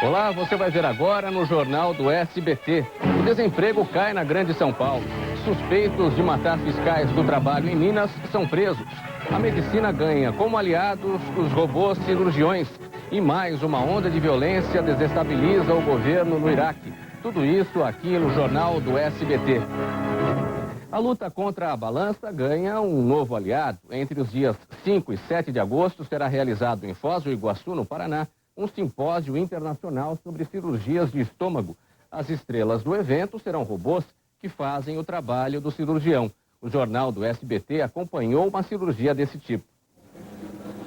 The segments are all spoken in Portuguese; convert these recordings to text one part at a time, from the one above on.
Olá, você vai ver agora no Jornal do SBT. O desemprego cai na Grande São Paulo. Suspeitos de matar fiscais do trabalho em Minas são presos. A medicina ganha como aliados os robôs cirurgiões. E mais uma onda de violência desestabiliza o governo no Iraque. Tudo isso aqui no Jornal do SBT. A luta contra a balança ganha um novo aliado. Entre os dias 5 e 7 de agosto será realizado em Foz do Iguaçu, no Paraná, um simpósio internacional sobre cirurgias de estômago. As estrelas do evento serão robôs que fazem o trabalho do cirurgião. O Jornal do SBT acompanhou uma cirurgia desse tipo.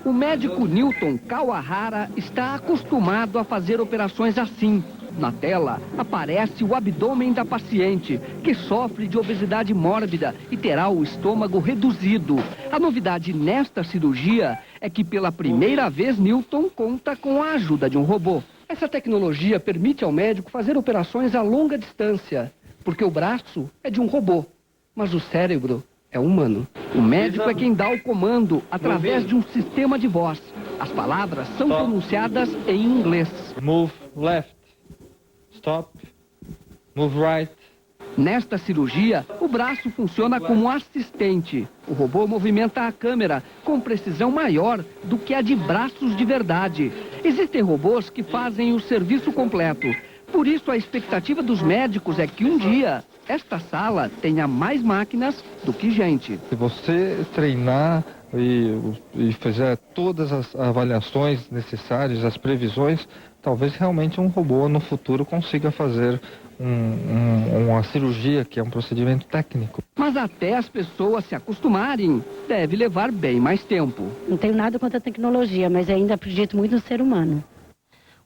O médico Newton Kawahara está acostumado a fazer operações assim. Na tela aparece o abdômen da paciente, que sofre de obesidade mórbida e terá o estômago reduzido. A novidade nesta cirurgia é que pela primeira vez Newton conta com a ajuda de um robô. Essa tecnologia permite ao médico fazer operações a longa distância, porque o braço é de um robô, mas o cérebro é humano. O médico é quem dá o comando através de um sistema de voz. As palavras são pronunciadas em inglês. Move left. Stop. Move right. Nesta cirurgia, o braço funciona como assistente. O robô movimenta a câmera com precisão maior do que a de braços de verdade. Existem robôs que fazem o serviço completo. Por isso, a expectativa dos médicos é que um dia esta sala tenha mais máquinas do que gente. Se você treinar e fizer todas as avaliações necessárias, as previsões, talvez realmente um robô no futuro consiga fazer uma cirurgia, que é um procedimento técnico. Mas até as pessoas se acostumarem, deve levar bem mais tempo. Não tenho nada contra a tecnologia, mas ainda acredito muito no ser humano.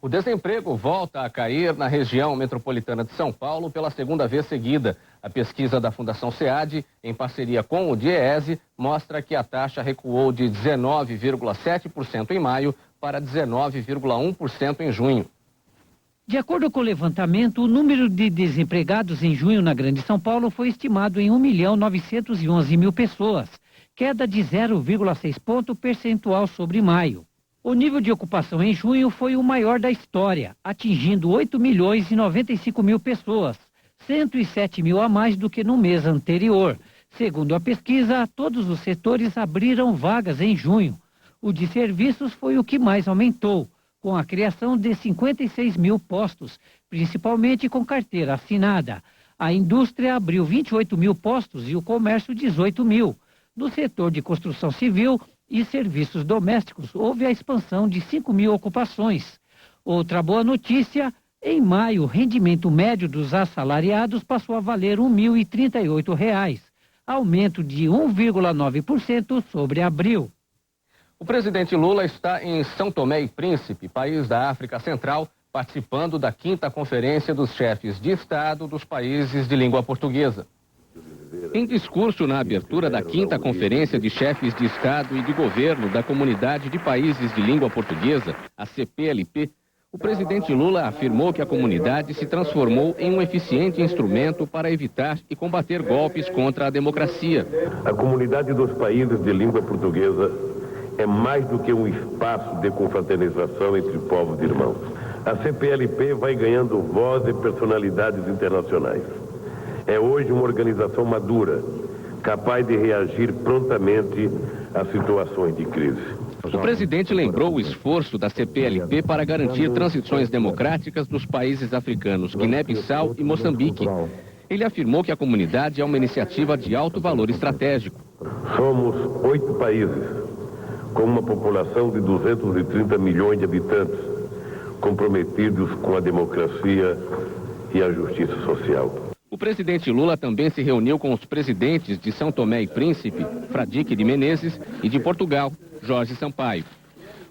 O desemprego volta a cair na região metropolitana de São Paulo pela segunda vez seguida. A pesquisa da Fundação SEAD, em parceria com o DIEESE, mostra que a taxa recuou de 19,7% em maio para 19,1% em junho. De acordo com o levantamento, o número de desempregados em junho na Grande São Paulo foi estimado em 1.911.000 pessoas, queda de 0,6 ponto percentual sobre maio. O nível de ocupação em junho foi o maior da história, atingindo 8.095.000 pessoas, 107.000 a mais do que no mês anterior. Segundo a pesquisa, todos os setores abriram vagas em junho. O de serviços foi o que mais aumentou, com a criação de 56.000 postos, principalmente com carteira assinada. A indústria abriu 28.000 postos e o comércio 18.000. No setor de construção civil e serviços domésticos, houve a expansão de 5.000 ocupações. Outra boa notícia, em maio, o rendimento médio dos assalariados passou a valer R$ 1.038, aumento de 1,9% sobre abril. O presidente Lula está em São Tomé e Príncipe, país da África Central, participando da 5ª Conferência dos Chefes de Estado dos países de língua portuguesa. Em discurso na abertura da 5ª Conferência de Chefes de Estado e de Governo da Comunidade de Países de Língua Portuguesa, a CPLP, o presidente Lula afirmou que a comunidade se transformou em um eficiente instrumento para evitar e combater golpes contra a democracia. A Comunidade dos Países de Língua Portuguesa é mais do que um espaço de confraternização entre povos irmãos. A CPLP vai ganhando voz e personalidades internacionais. É hoje uma organização madura, capaz de reagir prontamente a situações de crise. O presidente lembrou o esforço da CPLP para garantir transições democráticas dos países africanos Guiné-Bissau e Moçambique. Ele afirmou que a comunidade é uma iniciativa de alto valor estratégico. Somos 8 países, com uma população de 230 milhões de habitantes, comprometidos com a democracia e a justiça social. O presidente Lula também se reuniu com os presidentes de São Tomé e Príncipe, Fradique de Menezes, e de Portugal, Jorge Sampaio.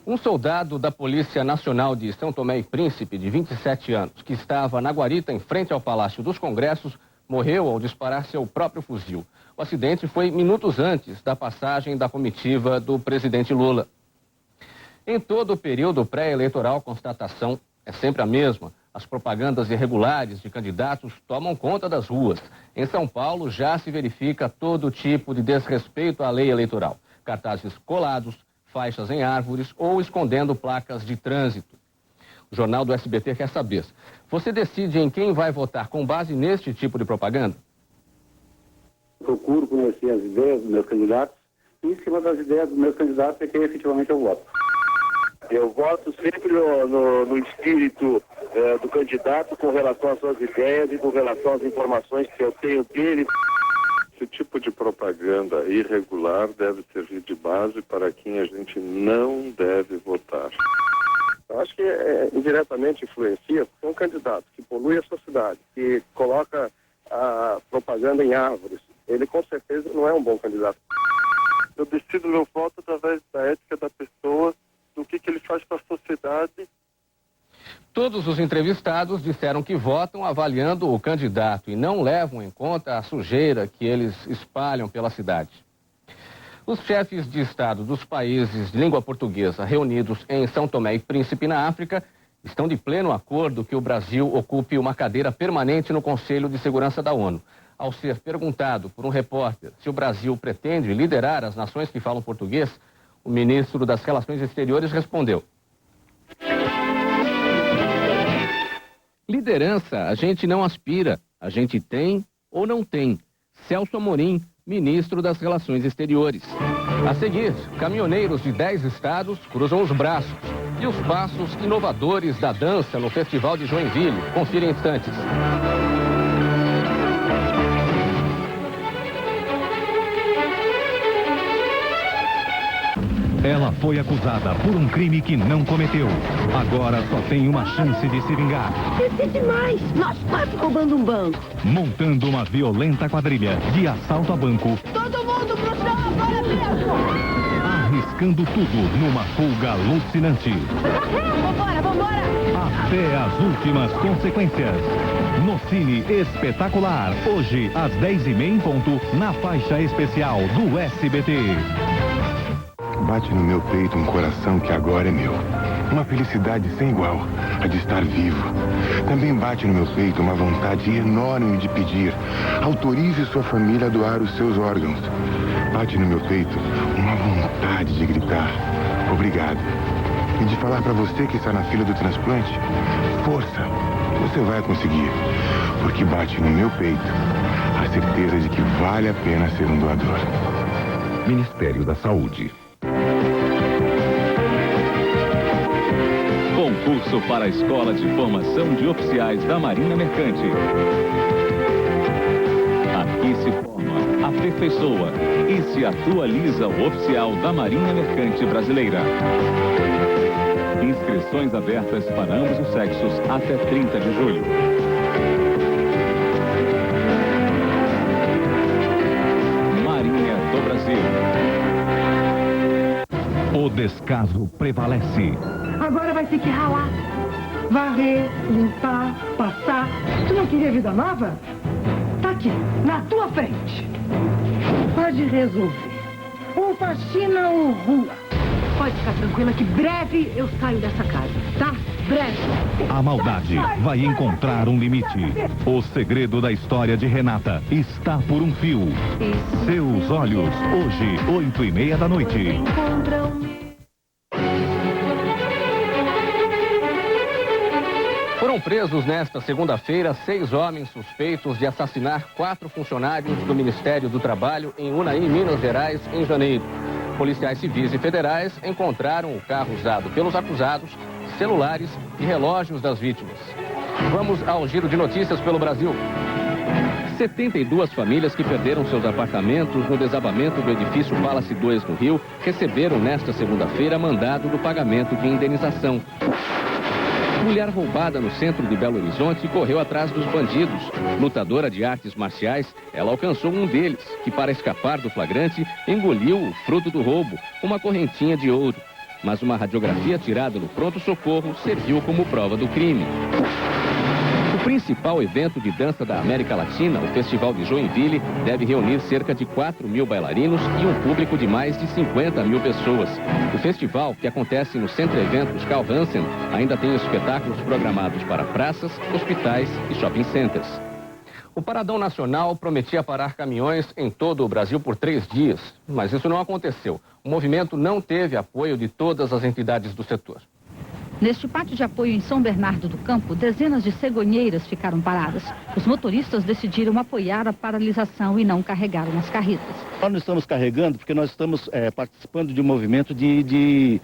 Um soldado da Polícia Nacional de São Tomé e Príncipe, de 27 anos, que estava na guarita em frente ao Palácio dos Congressos, morreu ao disparar seu próprio fuzil. O acidente foi minutos antes da passagem da comitiva do presidente Lula. Em todo o período pré-eleitoral, a constatação é sempre a mesma. As propagandas irregulares de candidatos tomam conta das ruas. Em São Paulo, já se verifica todo tipo de desrespeito à lei eleitoral. Cartazes colados, faixas em árvores ou escondendo placas de trânsito. O Jornal do SBT quer saber: você decide em quem vai votar com base neste tipo de propaganda? Procuro conhecer as ideias dos meus candidatos e, em cima das ideias dos meus candidatos, é que efetivamente eu voto. Eu voto sempre no espírito do candidato com relação às suas ideias e com relação às informações que eu tenho dele. Esse tipo de propaganda irregular deve servir de base para quem a gente não deve votar. Eu acho que indiretamente influencia, porque é um candidato que polui a sua cidade, que coloca a propaganda em árvores. Ele com certeza não é um bom candidato. Eu decido meu voto através da ética da pessoa, do que ele faz para a sociedade. Todos os entrevistados disseram que votam avaliando o candidato e não levam em conta a sujeira que eles espalham pela cidade. Os chefes de Estado dos países de língua portuguesa reunidos em São Tomé e Príncipe, na África, estão de pleno acordo que o Brasil ocupe uma cadeira permanente no Conselho de Segurança da ONU. Ao ser perguntado por um repórter se o Brasil pretende liderar as nações que falam português, o ministro das Relações Exteriores respondeu: liderança a gente não aspira, a gente tem ou não tem. Celso Amorim, ministro das Relações Exteriores. A seguir, caminhoneiros de 10 estados cruzam os braços e os passos inovadores da dança no Festival de Joinville. Confira em instantes. Ela foi acusada por um crime que não cometeu. Agora só tem uma chance de se vingar. Isso é demais! Nós 4 roubando um banco. Montando uma violenta quadrilha de assalto a banco. Todo mundo pro chão agora mesmo! Arriscando tudo numa fuga alucinante. Vambora! Até as últimas consequências. No Cine Espetacular, hoje às 10h30 em ponto, na faixa especial do SBT. Bate no meu peito um coração que agora é meu. Uma felicidade sem igual, a de estar vivo. Também bate no meu peito uma vontade enorme de pedir: autorize sua família a doar os seus órgãos. Bate no meu peito uma vontade de gritar: obrigado. E de falar para você que está na fila do transplante: força, você vai conseguir. Porque bate no meu peito a certeza de que vale a pena ser um doador. Ministério da Saúde. Concurso para a Escola de Formação de Oficiais da Marinha Mercante. Aqui se forma, aperfeiçoa e se atualiza o oficial da Marinha Mercante Brasileira. Inscrições abertas para ambos os sexos até 30 de julho. Marinha do Brasil. O descaso prevalece. Agora vai ter que ralar. Varrer, limpar, passar. Tu não queria vida nova? Tá aqui, na tua frente. Pode resolver. Ou faxina ou rua. Pode ficar tranquila que breve eu saio dessa casa, tá? Breve. A maldade vai encontrar um limite. O segredo da história de Renata está por um fio. Seus olhos, hoje, 8h30 da noite. Foram presos nesta segunda-feira 6 homens suspeitos de assassinar 4 funcionários do Ministério do Trabalho em Unai, Minas Gerais, em janeiro. Policiais civis e federais encontraram o carro usado pelos acusados, celulares e relógios das vítimas. Vamos ao giro de notícias pelo Brasil. 72 famílias que perderam seus apartamentos no desabamento do edifício Palace 2 no Rio receberam nesta segunda-feira mandado do pagamento de indenização. Mulher roubada no centro de Belo Horizonte correu atrás dos bandidos. Lutadora de artes marciais, ela alcançou um deles, que para escapar do flagrante, engoliu o fruto do roubo, uma correntinha de ouro. Mas uma radiografia tirada no pronto-socorro serviu como prova do crime. O principal evento de dança da América Latina, o Festival de Joinville, deve reunir cerca de 4.000 bailarinos e um público de mais de 50.000 pessoas. O festival, que acontece no Centro Eventos Carl Hansen, ainda tem espetáculos programados para praças, hospitais e shopping centers. O Paradão Nacional prometia parar caminhões em todo o Brasil por 3 dias, mas isso não aconteceu. O movimento não teve apoio de todas as entidades do setor. Neste pátio de apoio em São Bernardo do Campo, dezenas de cegonheiras ficaram paradas. Os motoristas decidiram apoiar a paralisação e não carregaram as carretas. Nós não estamos carregando porque nós estamos participando de um movimento de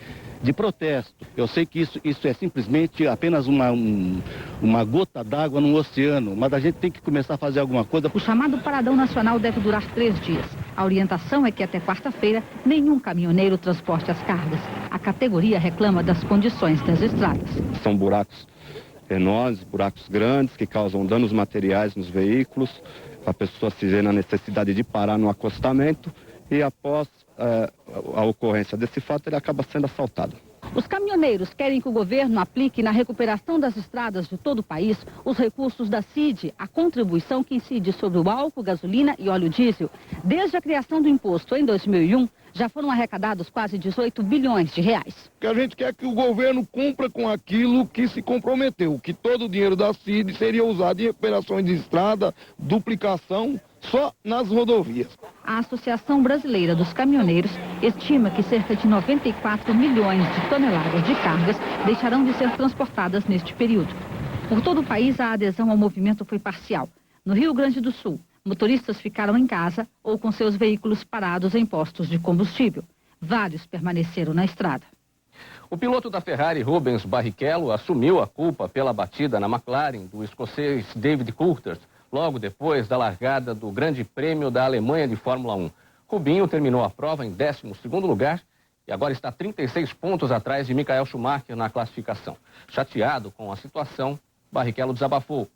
protesto. Eu sei que isso é simplesmente apenas uma gota d'água no oceano, mas a gente tem que começar a fazer alguma coisa. O chamado Paradão Nacional deve durar 3 dias. A orientação é que até quarta-feira nenhum caminhoneiro transporte as cargas. A categoria reclama das condições das estradas. São buracos enormes, buracos grandes que causam danos materiais nos veículos. A pessoa se vê na necessidade de parar no acostamento e após a ocorrência desse fato ele acaba sendo assaltado. Os caminhoneiros querem que o governo aplique na recuperação das estradas de todo o país os recursos da CID, a contribuição que incide sobre o álcool, gasolina e óleo diesel. Desde a criação do imposto em 2001, já foram arrecadados quase 18 bilhões de reais. Que a gente quer que o governo cumpra com aquilo que se comprometeu, que todo o dinheiro da CID seria usado em recuperações de estrada, duplicação, só nas rodovias. A Associação Brasileira dos Caminhoneiros estima que cerca de 94 milhões de toneladas de cargas deixarão de ser transportadas neste período. Por todo o país, a adesão ao movimento foi parcial. No Rio Grande do Sul, motoristas ficaram em casa ou com seus veículos parados em postos de combustível. Vários permaneceram na estrada. O piloto da Ferrari, Rubens Barrichello, assumiu a culpa pela batida na McLaren do escocês David Coulthard, logo depois da largada do Grande Prêmio da Alemanha de Fórmula 1. Rubinho terminou a prova em 12º lugar e agora está 36 pontos atrás de Michael Schumacher na classificação. Chateado com a situação, Barrichello desabafou.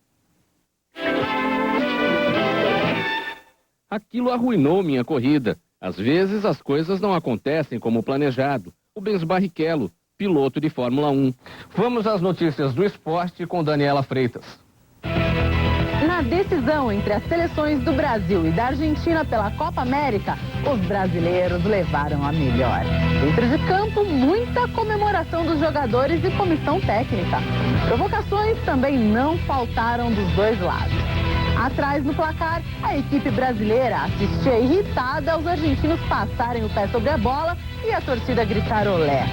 Aquilo arruinou minha corrida. Às vezes as coisas não acontecem como planejado. Rubens Barrichello, piloto de Fórmula 1. Vamos às notícias do esporte com Daniela Freitas. Na decisão entre as seleções do Brasil e da Argentina pela Copa América, os brasileiros levaram a melhor. Dentro de campo, muita comemoração dos jogadores e comissão técnica. Provocações também não faltaram dos dois lados. Atrás no placar, a equipe brasileira assistia irritada aos argentinos passarem o pé sobre a bola e a torcida gritar olé.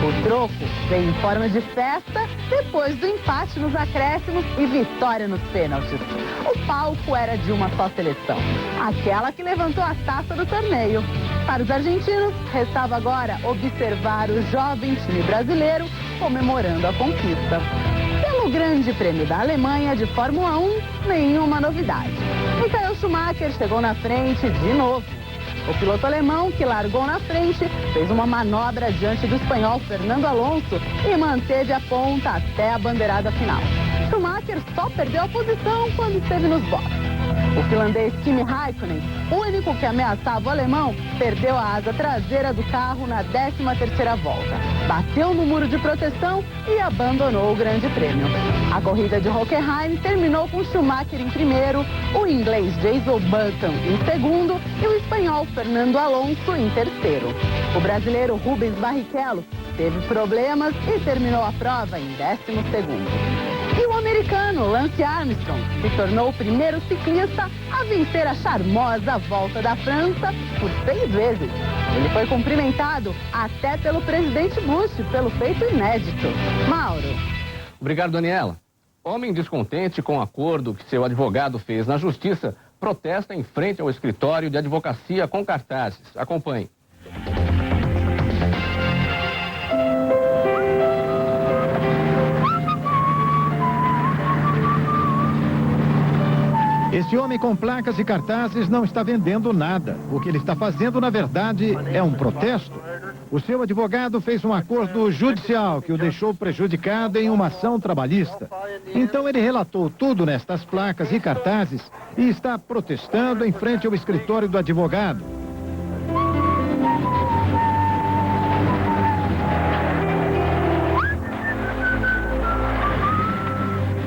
O troco veio em forma de festa depois do empate nos acréscimos e vitória nos pênaltis. O palco era de uma só seleção, aquela que levantou a taça do torneio. Para os argentinos, restava agora observar o jovem time brasileiro comemorando a conquista. Pelo Grande Prêmio da Alemanha de Fórmula 1, nenhuma novidade. Michael Schumacher chegou na frente de novo. O piloto alemão, que largou na frente, fez uma manobra diante do espanhol Fernando Alonso e manteve a ponta até a bandeirada final. Schumacher só perdeu a posição quando esteve nos boxes. O finlandês Kimi Raikkonen, o único que ameaçava o alemão, perdeu a asa traseira do carro na 13ª volta. Bateu no muro de proteção e abandonou o Grande Prêmio. A corrida de Hockenheim terminou com Schumacher em primeiro, o inglês Jason Button em segundo e o espanhol Fernando Alonso em terceiro. O brasileiro Rubens Barrichello teve problemas e terminou a prova em 12º. E o americano Lance Armstrong se tornou o primeiro ciclista a vencer a charmosa Volta da França por 6 vezes. Ele foi cumprimentado até pelo presidente Bush pelo feito inédito. Mauro. Obrigado, Daniela. Homem descontente com o acordo que seu advogado fez na justiça protesta em frente ao escritório de advocacia com cartazes. Acompanhe. Esse homem com placas e cartazes não está vendendo nada. O que ele está fazendo, na verdade, é um protesto. O seu advogado fez um acordo judicial que o deixou prejudicado em uma ação trabalhista. Então ele relatou tudo nestas placas e cartazes e está protestando em frente ao escritório do advogado.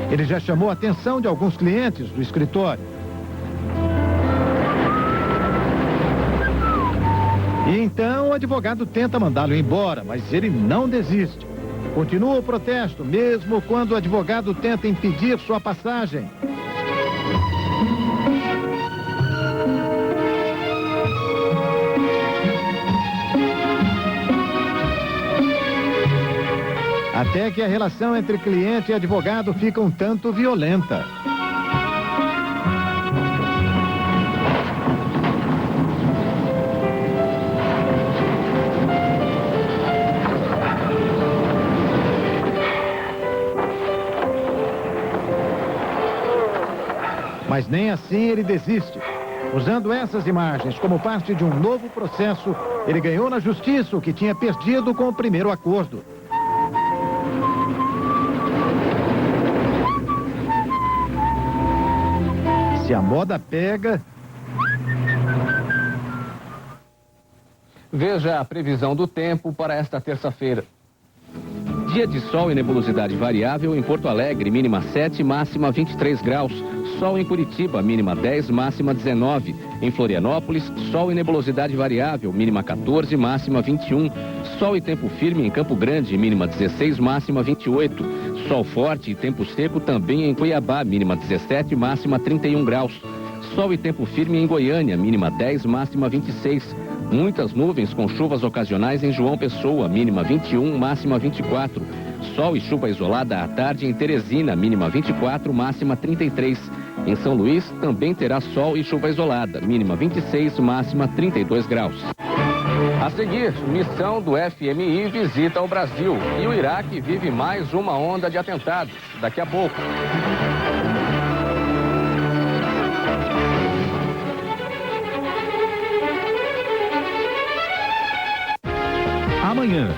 Ele já chamou a atenção de alguns clientes do escritório. E então o advogado tenta mandá-lo embora, mas ele não desiste. Continua o protesto, mesmo quando o advogado tenta impedir sua passagem. Até que a relação entre cliente e advogado fica um tanto violenta. Mas nem assim ele desiste. Usando essas imagens como parte de um novo processo, ele ganhou na justiça o que tinha perdido com o primeiro acordo. Se a moda pega... Veja a previsão do tempo para esta terça-feira. Dia de sol e nebulosidade variável em Porto Alegre, mínima 7, máxima 23 graus. Sol em Curitiba, mínima 10, máxima 19. Em Florianópolis, sol e nebulosidade variável, mínima 14, máxima 21. Sol e tempo firme em Campo Grande, mínima 16, máxima 28. Sol forte e tempo seco também em Cuiabá, mínima 17, máxima 31 graus. Sol e tempo firme em Goiânia, mínima 10, máxima 26. Muitas nuvens com chuvas ocasionais em João Pessoa, mínima 21, máxima 24. Sol e chuva isolada à tarde em Teresina, mínima 24, máxima 33. Em São Luís também terá sol e chuva isolada, mínima 26, máxima 32 graus. A seguir, missão do FMI visita o Brasil e o Iraque vive mais uma onda de atentados. Daqui a pouco. Amanhã,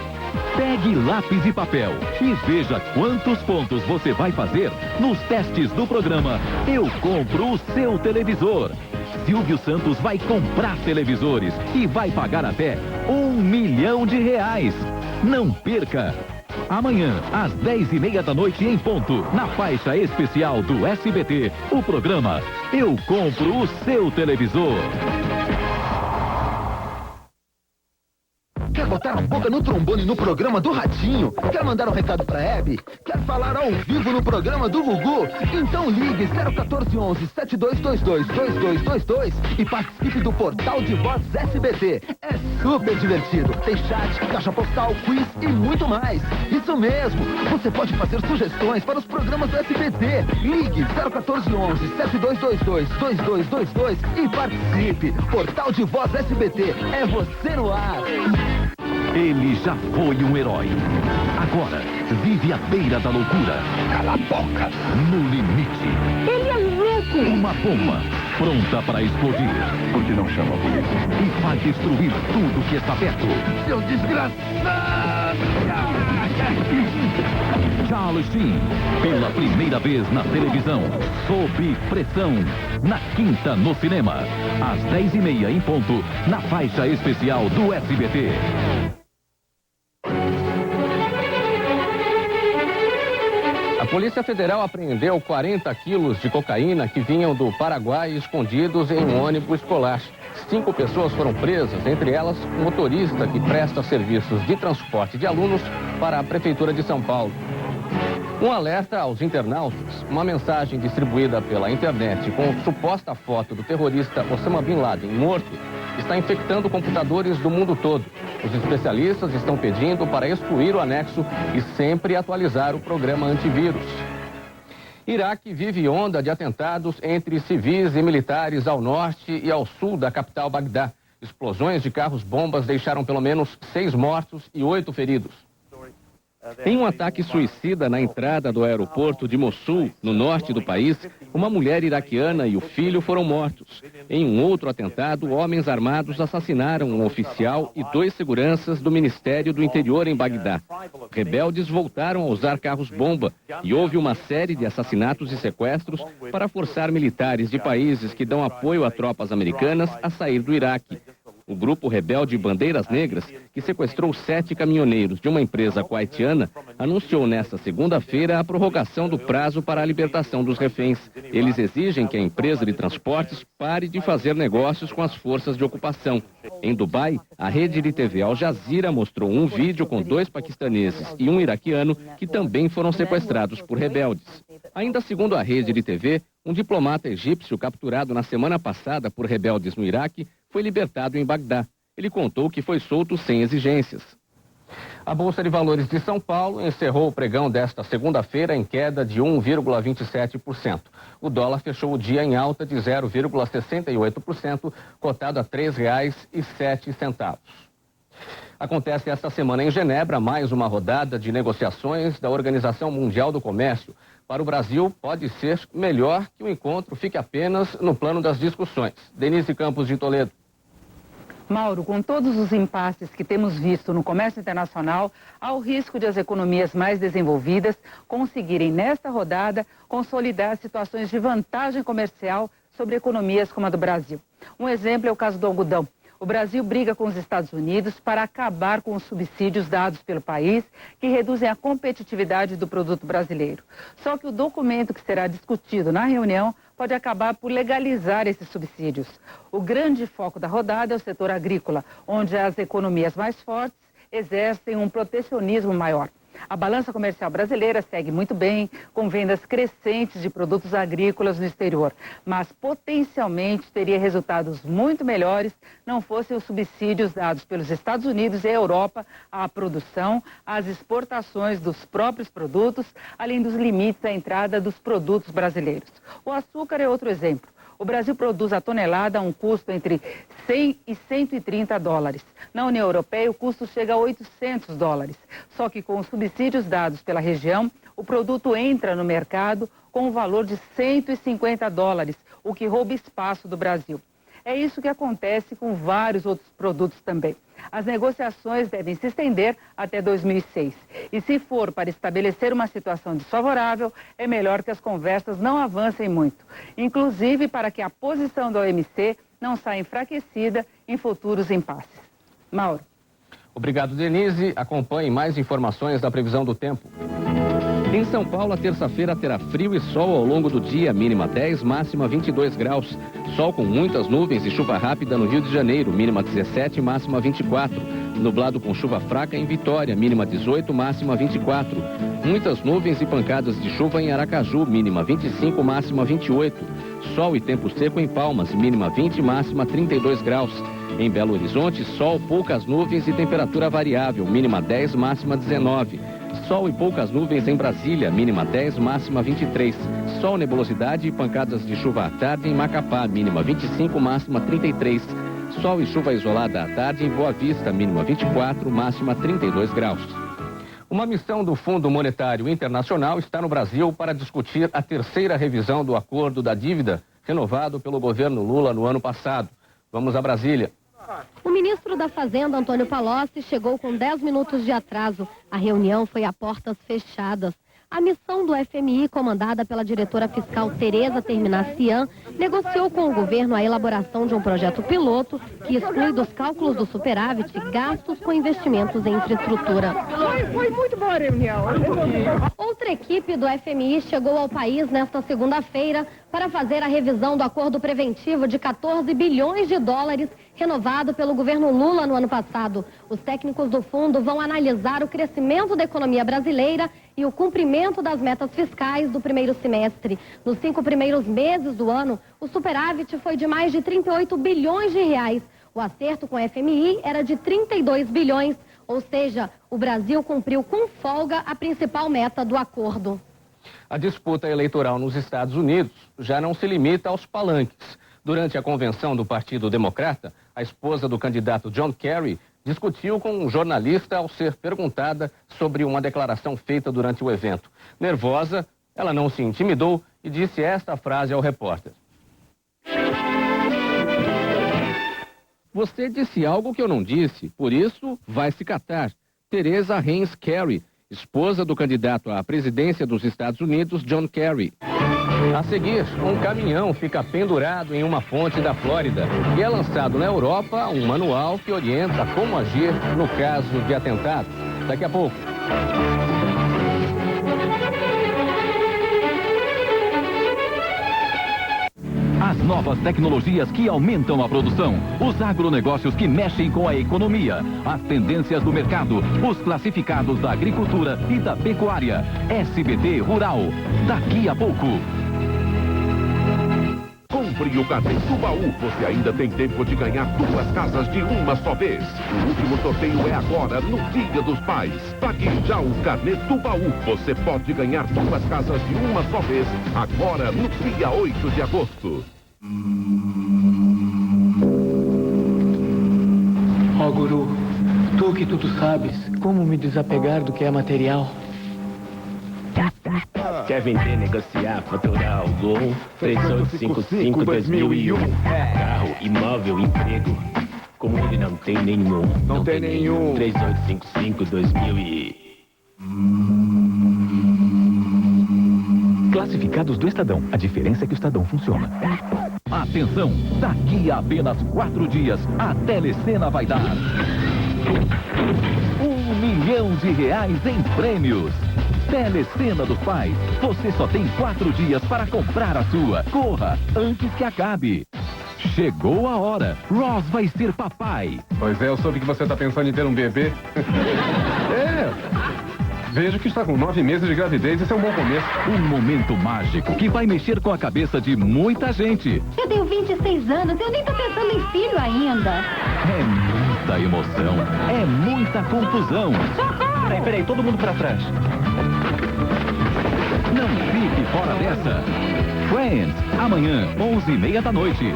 pegue lápis e papel e veja quantos pontos você vai fazer nos testes do programa Eu Compro o Seu Televisor. Silvio Santos vai comprar televisores e vai pagar até R$1 milhão. Não perca! Amanhã, às 10h30 da noite em ponto, na faixa especial do SBT, o programa Eu Compro o Seu Televisor. Quer botar a boca no trombone no programa do Ratinho? Quer mandar um recado pra Hebe? Quer falar ao vivo no programa do Gugu? Então ligue 01411-7222-2222 e participe do Portal de Voz SBT. É super divertido. Tem chat, caixa postal, quiz e muito mais. Isso mesmo. Você pode fazer sugestões para os programas do SBT. Ligue 01411-7222-2222 e participe. Portal de Voz SBT. É você no ar. Ele já foi um herói. Agora, vive à beira da loucura. Cala a boca. No limite. Ele é louco. Uma bomba pronta para explodir. Por que não chama a polícia? E vai destruir tudo que está perto. Seu desgraçado! Charles Sheen, pela primeira vez na televisão, sob pressão, na quinta no cinema, às 10h30 em ponto, na faixa especial do SBT. A Polícia Federal apreendeu 40 quilos de cocaína que vinham do Paraguai escondidos em um ônibus escolar. 5 pessoas foram presas, entre elas um motorista que presta serviços de transporte de alunos para a Prefeitura de São Paulo. Um alerta aos internautas, uma mensagem distribuída pela internet com suposta foto do terrorista Osama Bin Laden morto, está infectando computadores do mundo todo. Os especialistas estão pedindo para excluir o anexo e sempre atualizar o programa antivírus. Iraque vive onda de atentados entre civis e militares ao norte e ao sul da capital Bagdá. Explosões de carros-bombas deixaram pelo menos 6 mortos e 8 feridos. Em um ataque suicida na entrada do aeroporto de Mossul, no norte do país, uma mulher iraquiana e o filho foram mortos. Em um outro atentado, homens armados assassinaram um oficial e 2 seguranças do Ministério do Interior em Bagdá. Rebeldes voltaram a usar carros-bomba e houve uma série de assassinatos e sequestros para forçar militares de países que dão apoio a tropas americanas a sair do Iraque. O grupo rebelde Bandeiras Negras, que sequestrou 7 caminhoneiros de uma empresa kuwaitiana, anunciou nesta segunda-feira a prorrogação do prazo para a libertação dos reféns. Eles exigem que a empresa de transportes pare de fazer negócios com as forças de ocupação. Em Dubai, a rede de TV Al Jazeera mostrou um vídeo com 2 paquistaneses e um iraquiano que também foram sequestrados por rebeldes. Ainda segundo a rede de TV, um diplomata egípcio capturado na semana passada por rebeldes no Iraque foi libertado em Bagdá. Ele contou que foi solto sem exigências. A Bolsa de Valores de São Paulo encerrou o pregão desta segunda-feira em queda de 1,27%. O dólar fechou o dia em alta de 0,68%, cotado a R$ 3,07. Acontece esta semana em Genebra mais uma rodada de negociações da Organização Mundial do Comércio. Para o Brasil, pode ser melhor que o encontro fique apenas no plano das discussões. Denise Campos de Toledo. Mauro, com todos os impasses que temos visto no comércio internacional, há o risco de as economias mais desenvolvidas conseguirem, nesta rodada, consolidar situações de vantagem comercial sobre economias como a do Brasil. Um exemplo é o caso do algodão. O Brasil briga com os Estados Unidos para acabar com os subsídios dados pelo país, que reduzem a competitividade do produto brasileiro. Só que o documento que será discutido na reunião pode acabar por legalizar esses subsídios. O grande foco da rodada é o setor agrícola, onde as economias mais fortes exercem um protecionismo maior. A balança comercial brasileira segue muito bem, com vendas crescentes de produtos agrícolas no exterior, mas potencialmente teria resultados muito melhores não fossem os subsídios dados pelos Estados Unidos e a Europa à produção, às exportações dos próprios produtos, além dos limites à entrada dos produtos brasileiros. O açúcar é outro exemplo. O Brasil produz a tonelada a um custo entre 100 e 130 dólares. Na União Europeia, o custo chega a 800 dólares. Só que com os subsídios dados pela região, o produto entra no mercado com um valor de 150 dólares, o que rouba espaço do Brasil. É isso que acontece com vários outros produtos também. As negociações devem se estender até 2006. E se for para estabelecer uma situação desfavorável, é melhor que as conversas não avancem muito. Inclusive para que a posição da OMC não saia enfraquecida em futuros impasses. Mauro. Obrigado, Denise. Acompanhe mais informações da previsão do tempo. Em São Paulo, a terça-feira terá frio e sol ao longo do dia, mínima 10, máxima 22 graus. Sol com muitas nuvens e chuva rápida no Rio de Janeiro, mínima 17, máxima 24. Nublado com chuva fraca em Vitória, mínima 18, máxima 24. Muitas nuvens e pancadas de chuva em Aracaju, mínima 25, máxima 28. Sol e tempo seco em Palmas, mínima 20, máxima 32 graus. Em Belo Horizonte, sol, poucas nuvens e temperatura variável, mínima 10, máxima 19. Sol e poucas nuvens em Brasília, mínima 10, máxima 23. Sol, nebulosidade e pancadas de chuva à tarde em Macapá, mínima 25, máxima 33. Sol e chuva isolada à tarde em Boa Vista, mínima 24, máxima 32 graus. Uma missão do Fundo Monetário Internacional está no Brasil para discutir a terceira revisão do acordo da dívida renovado pelo governo Lula no ano passado. Vamos a Brasília. O ministro da Fazenda, Antônio Palocci, chegou com 10 minutos de atraso. A reunião foi a portas fechadas. A missão do FMI, comandada pela diretora fiscal Tereza Terminacian, negociou com o governo a elaboração de um projeto piloto que exclui dos cálculos do superávit gastos com investimentos em infraestrutura. Foi muito boa a reunião. Outra equipe do FMI chegou ao país nesta segunda-feira para fazer a revisão do acordo preventivo de 14 bilhões de dólares renovado pelo governo Lula no ano passado. Os técnicos do fundo vão analisar o crescimento da economia brasileira e o cumprimento das metas fiscais do primeiro semestre. Nos 5 primeiros meses do ano, o superávit foi de mais de 38 bilhões de reais. O acerto com a FMI era de 32 bilhões, ou seja, o Brasil cumpriu com folga a principal meta do acordo. A disputa eleitoral nos Estados Unidos já não se limita aos palanques. Durante a convenção do Partido Democrata, a esposa do candidato John Kerry discutiu com um jornalista ao ser perguntada sobre uma declaração feita durante o evento. Nervosa, ela não se intimidou e disse esta frase ao repórter. Você disse algo que eu não disse, por isso vai se catar. Teresa Haynes Kerry, esposa do candidato à presidência dos Estados Unidos, John Kerry. A seguir, um caminhão fica pendurado em uma ponte da Flórida e é lançado na Europa um manual que orienta como agir no caso de atentado. Daqui a pouco. As novas tecnologias que aumentam a produção, os agronegócios que mexem com a economia, as tendências do mercado, os classificados da agricultura e da pecuária. SBT Rural. Daqui a pouco. Com Compre o carnê do baú. Você ainda tem tempo de ganhar 2 casas de uma só vez. O último sorteio é agora, no Dia dos Pais. Pague já o carnê do baú. Você pode ganhar 2 casas de uma só vez, agora no dia 8 de agosto. Ó, Guru, tu que tudo sabes, como me desapegar do que é material? Quer vender, negociar, faturar algum? 3855-2001. Carro, imóvel, emprego. Como ele não tem nenhum. Não tem nenhum. 3855-2000 Classificados do Estadão. A diferença é que o Estadão funciona. Atenção! Daqui a apenas 4 dias, a Telecena vai dar R$1 milhão em prêmios. Telecena dos Pais. Você só tem 4 dias para comprar a sua. Corra, antes que acabe. Chegou a hora. Ross vai ser papai. Pois é, eu soube que você está pensando em ter um bebê. Vejo que está com 9 meses de gravidez, isso é um bom começo. Um momento mágico que vai mexer com a cabeça de muita gente. Eu tenho 26 anos, eu nem tô pensando em filho ainda. É muita emoção, é muita confusão. Peraí, todo mundo pra trás. Não fique fora dessa. Friends, amanhã, 11h30 da noite.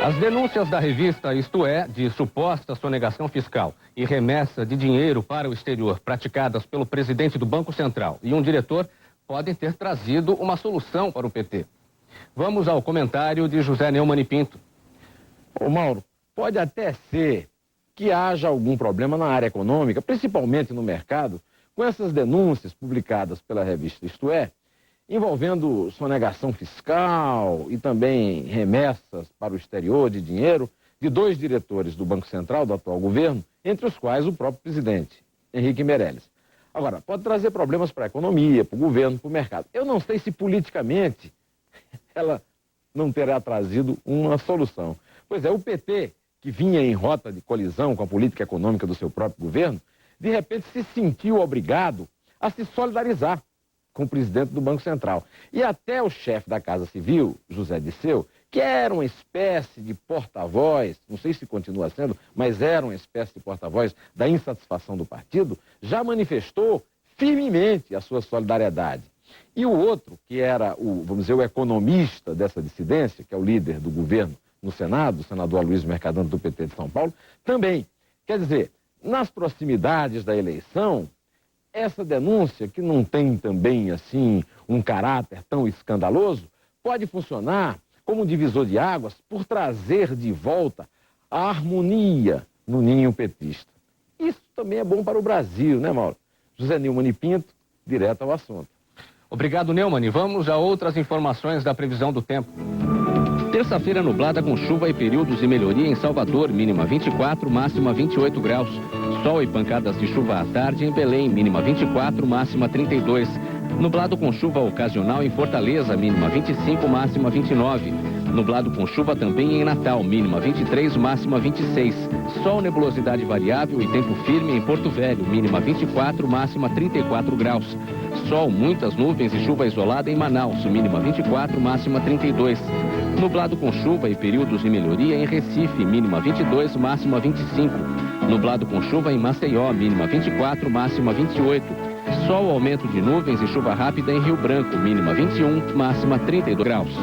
As denúncias da revista Isto É, de suposta sonegação fiscal e remessa de dinheiro para o exterior praticadas pelo presidente do Banco Central e um diretor podem ter trazido uma solução para o PT. Vamos ao comentário de José Neumann e Pinto. Ô Mauro, pode até ser que haja algum problema na área econômica, principalmente no mercado, com essas denúncias publicadas pela revista Isto É, envolvendo sonegação fiscal e também remessas para o exterior de dinheiro de 2 diretores do Banco Central do atual governo, entre os quais o próprio presidente, Henrique Meirelles. Agora, pode trazer problemas para a economia, para o governo, para o mercado. Eu não sei se politicamente ela não terá trazido uma solução. Pois é, o PT, que vinha em rota de colisão com a política econômica do seu próprio governo, de repente se sentiu obrigado a se solidarizar com o presidente do Banco Central. E até o chefe da Casa Civil, José Disseu, que era uma espécie de porta-voz, não sei se continua sendo, mas era uma espécie de porta-voz da insatisfação do partido, já manifestou firmemente a sua solidariedade. E o outro, que era vamos dizer, o economista dessa dissidência, que é o líder do governo no Senado, o senador Aloysio Mercadante do PT de São Paulo, também. Quer dizer, nas proximidades da eleição, essa denúncia, que não tem também, assim, um caráter tão escandaloso, pode funcionar como um divisor de águas por trazer de volta a harmonia no ninho petista. Isso também é bom para o Brasil, né, Mauro? José Neumann e Pinto, direto ao assunto. Obrigado, Neumann. Vamos a outras informações da previsão do tempo. Terça-feira nublada com chuva e períodos de melhoria em Salvador, mínima 24, máxima 28 graus. Sol e pancadas de chuva à tarde em Belém, mínima 24, máxima 32. Nublado com chuva ocasional em Fortaleza, mínima 25, máxima 29. Nublado com chuva também em Natal, mínima 23, máxima 26. Sol, nebulosidade variável e tempo firme em Porto Velho, mínima 24, máxima 34 graus. Sol, muitas nuvens e chuva isolada em Manaus, mínima 24, máxima 32. Nublado com chuva e períodos de melhoria em Recife, mínima 22, máxima 25. Nublado com chuva em Maceió, mínima 24, máxima 28. Sol, aumento de nuvens e chuva rápida em Rio Branco, mínima 21, máxima 32 graus.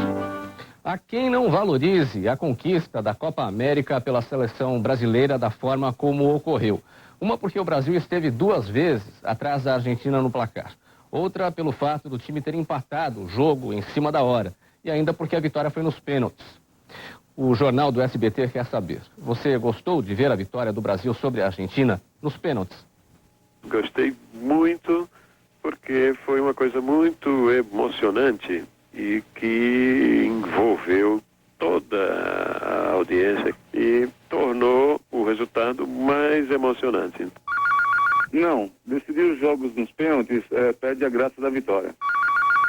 Há quem não valorize a conquista da Copa América pela seleção brasileira da forma como ocorreu. Uma porque o Brasil esteve 2 vezes atrás da Argentina no placar. Outra pelo fato do time ter empatado o jogo em cima da hora. E ainda porque a vitória foi nos pênaltis. O jornal do SBT quer saber, você gostou de ver a vitória do Brasil sobre a Argentina nos pênaltis? Gostei muito, porque foi uma coisa muito emocionante e que envolveu toda a audiência e tornou o resultado mais emocionante. Não, decidir os jogos nos pênaltis perde a graça da vitória.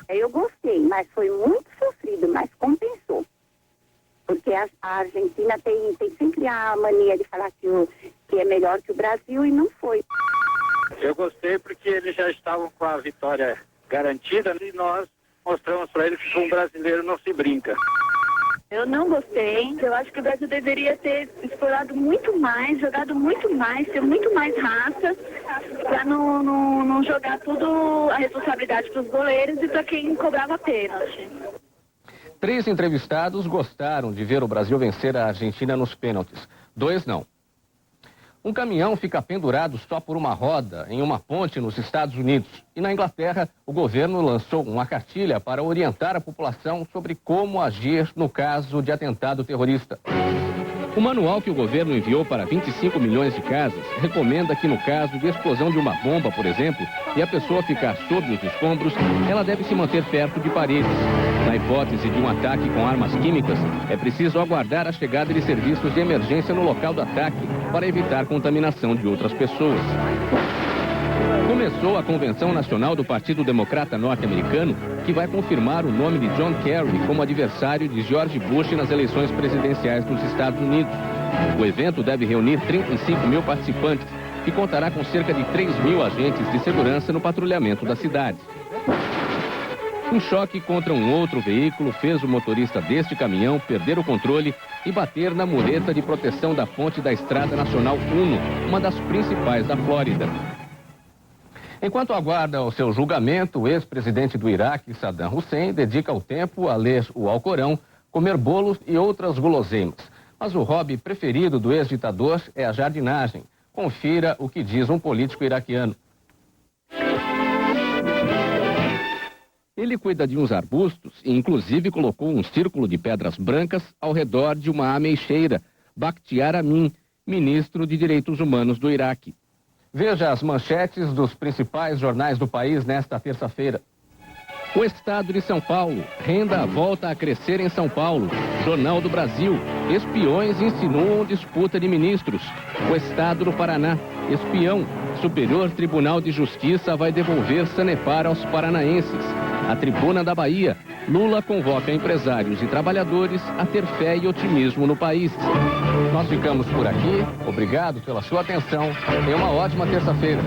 Eu gostei, mas foi muito sofrido, mas compensou. Porque a Argentina tem sempre a mania de falar que é melhor que o Brasil e não foi. Eu gostei porque eles já estavam com a vitória garantida e nós mostramos para eles que com o brasileiro não se brinca. Eu não gostei. Eu acho que o Brasil deveria ter explorado muito mais, jogado muito mais, ter muito mais raça, para não jogar tudo a responsabilidade para os goleiros e para quem cobrava pênalti. 3 entrevistados gostaram de ver o Brasil vencer a Argentina nos pênaltis. 2 não. Um caminhão fica pendurado só por uma roda em uma ponte nos Estados Unidos. E na Inglaterra, o governo lançou uma cartilha para orientar a população sobre como agir no caso de atentado terrorista. O manual que o governo enviou para 25 milhões de casas recomenda que no caso de explosão de uma bomba, por exemplo, e a pessoa ficar sob os escombros, ela deve se manter perto de paredes. Na hipótese de um ataque com armas químicas, é preciso aguardar a chegada de serviços de emergência no local do ataque para evitar contaminação de outras pessoas. Começou a Convenção Nacional do Partido Democrata Norte-Americano, que vai confirmar o nome de John Kerry como adversário de George Bush nas eleições presidenciais dos Estados Unidos. O evento deve reunir 35 mil participantes e contará com cerca de 3 mil agentes de segurança no patrulhamento da cidade. Um choque contra um outro veículo fez o motorista deste caminhão perder o controle e bater na mureta de proteção da ponte da Estrada Nacional 1, uma das principais da Flórida. Enquanto aguarda o seu julgamento, o ex-presidente do Iraque, Saddam Hussein, dedica o tempo a ler o Alcorão, comer bolos e outras guloseimas. Mas o hobby preferido do ex-ditador é a jardinagem. Confira o que diz um político iraquiano. Ele cuida de uns arbustos e inclusive colocou um círculo de pedras brancas ao redor de uma ameixeira, Bakhtiar Amin, ministro de Direitos Humanos do Iraque. Veja as manchetes dos principais jornais do país nesta terça-feira. O Estado de São Paulo. Renda volta a crescer em São Paulo. Jornal do Brasil. Espiões insinuam disputa de ministros. O Estado do Paraná. Espião. Superior Tribunal de Justiça vai devolver Sanepar aos paranaenses. A Tribuna da Bahia. Lula convoca empresários e trabalhadores a ter fé e otimismo no país. Nós ficamos por aqui. Obrigado pela sua atenção. Tenha uma ótima terça-feira.